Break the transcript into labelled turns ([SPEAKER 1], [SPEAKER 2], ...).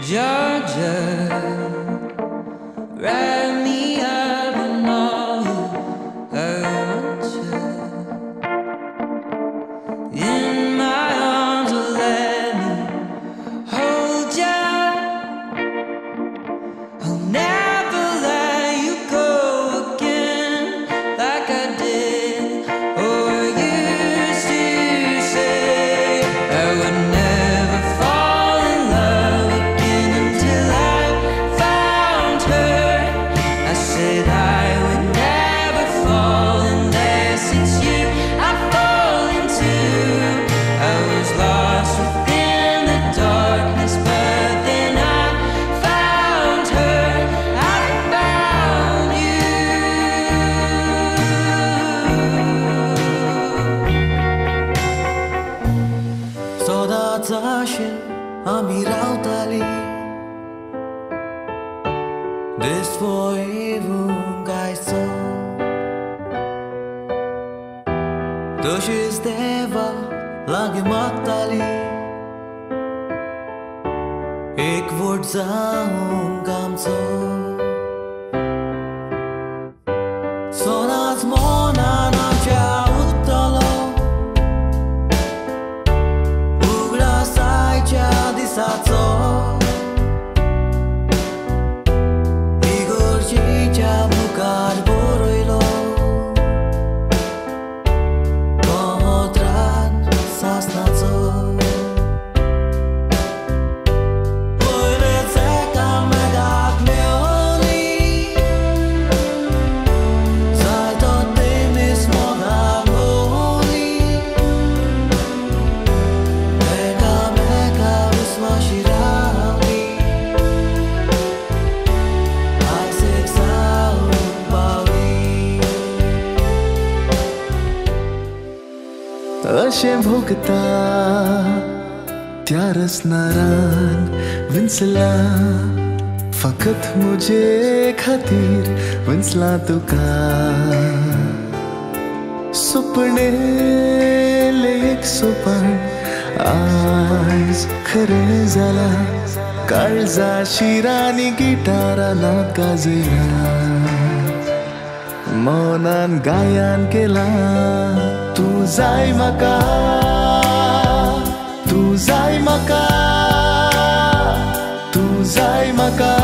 [SPEAKER 1] Georgia, wrap me up in all I want you. In my arms, will let me hold you. I'll never let you go again like I did or used to say. I would never fall in love again until I found her. I said I would never fall unless it's you I fall into. I was lost within the darkness, but then I found her. I found you.
[SPEAKER 2] Sodatashin amirautali This voivungaiso Doshis deva lagi matali Ek vod zaung gamso Sonat mona na utalo Saco Igor cicia bukar boroilo Komotran sasnaco Boyle ceka megak meoli Zaj to tymis mogami Mega mega Mashirali Isaac Saubali Ashem bhogta Tyaras naran Vinsla Fakat mujhe khatir Vinsla tuka Supne le ek supan आज खरे झाला काळजा शिरानी गिटाराला गाजला मौनान गायन केला तू जाय मका तू जाय मका तू जाय मका